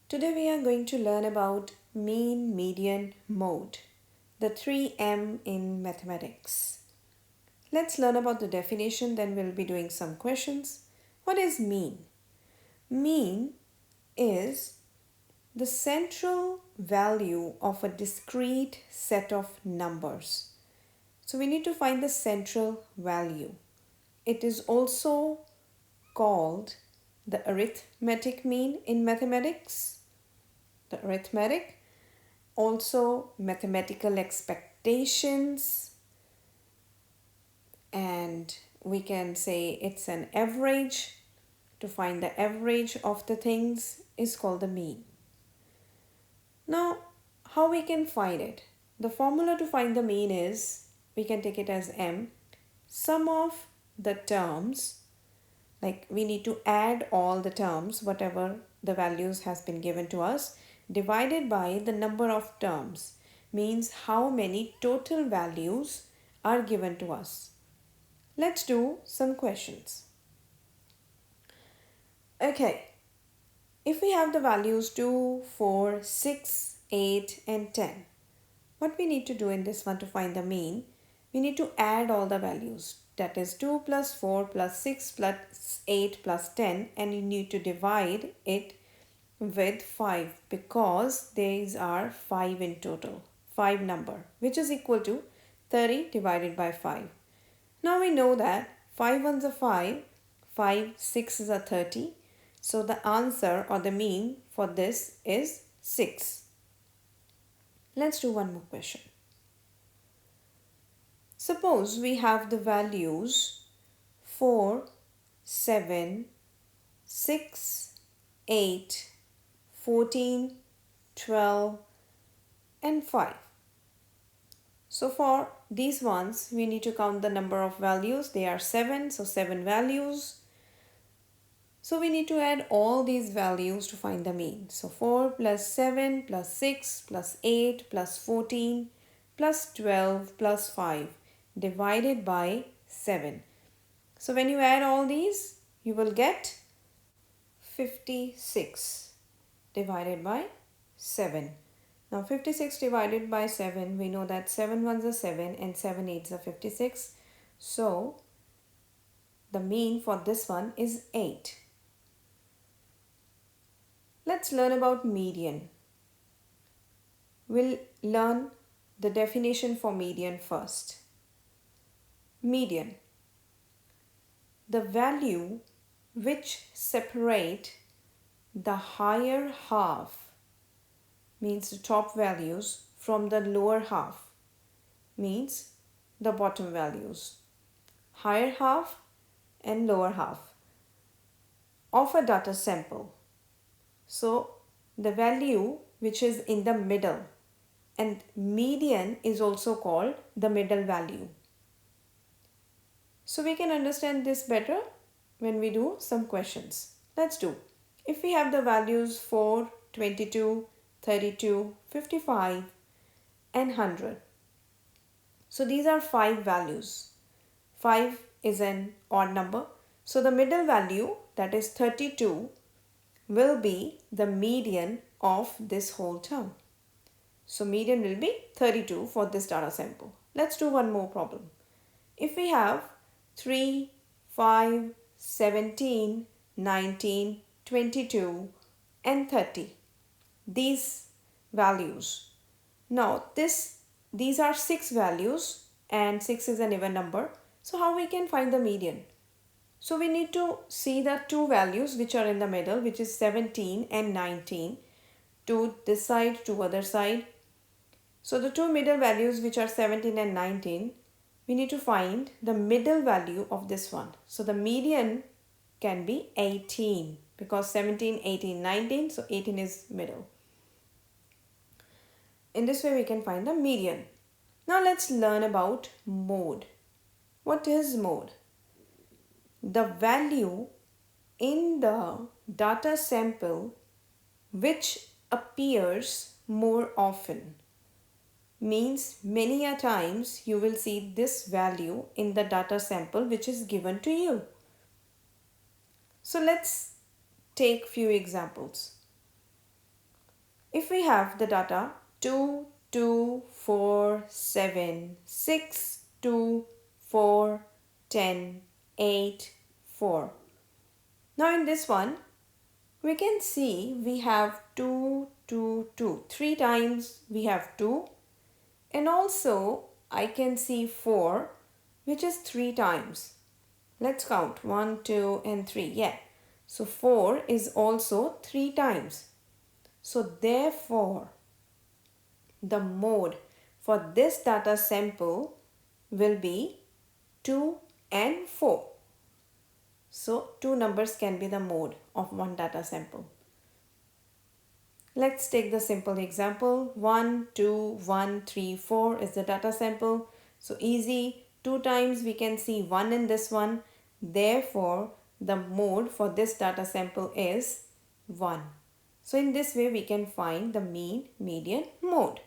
Today we are going to learn about mean, median, mode, the 3M in mathematics. Let's learn about the definition, then we'll be doing some questions. What is mean? Mean is the central value of a discrete set of numbers. So we need to find the central value. It is also called the arithmetic mean in mathematics. The arithmetic, also mathematical expectations, and we can say it's an average. To find the average of the things is called the mean. Now, how we can find it? The formula to find the mean is, we can take it as m, sum of the terms, like we need to add all the terms, whatever the values has been given to us, divided by the number of terms, means how many total values are given to us. Let's do some questions. Okay, if we have the values 2, 4, 6, 8 and 10, what we need to do in this one to find the mean, we need to add all the values. That is 2 plus 4 plus 6 plus 8 plus 10, and you need to divide it with 5 because these are 5 in total, 5 number, which is equal to 30 divided by 5. Now we know that 5 ones are 5, 5 6 are 30. So the answer or the mean for this is 6. Let's do one more question. Suppose we have the values 4, 7, 6, 8, 14, 12 and 5. So for these ones, we need to count the number of values. They are 7, so 7 values. So we need to add all these values to find the mean. So 4 plus 7 plus 6 plus 8 plus 14 plus 12 plus 5 divided by 7. So when you add all these, you will get 56 divided by 7. Now 56 divided by 7, we know that 7 ones are 7 and 7 eights are 56. So the mean for this one is 8. Let's learn about median. We'll learn the definition for median first. Median, the value which separate the higher half, means the top values, from the lower half, means the bottom values. Higher half and lower half of a data sample. So the value which is in the middle, and median is also called the middle value. So we can understand this better when we do some questions. Let's do. If we have the values 4, 22, 32, 55 and 100. So these are 5 values. 5 is an odd number. So the middle value, that is 32, will be the median of this whole term. So median will be 32 for this data sample. Let's do one more problem. If we have 3, 5, 17, 19, 22 and 30, these values. Now these are 6 values and 6 is an even number. So how we can find the median? So we need to see the two values which are in the middle, which is 17 and 19, to this side, to other side. So the two middle values which are 17 and 19, we need to find the middle value of this one. So the median can be 18 because 17, 18, 19, so 18 is middle. In this way we can find the median. Now let's learn about mode. What is mode? The value in the data sample which appears more often, means many a times you will see this value in the data sample which is given to you. So let's take few examples. If we have the data 2, 2, 4, 7, 6, 2, 4, 10, 8, 4. Now in this one, we can see we have 2, 2, 2. 3 times we have 2. And also I can see 4, which is 3 times. Let's count 1, 2 and 3. Yeah. So 4 is also 3 times. So therefore, the mode for this data sample will be 2 and 4. So two numbers can be the mode of one data sample. Let's take the simple example. 1, 2, 1, 3, 4 is the data sample. So easy. 2 times we can see 1 in this one. Therefore, the mode for this data sample is 1. So in this way we can find the mean, median, mode.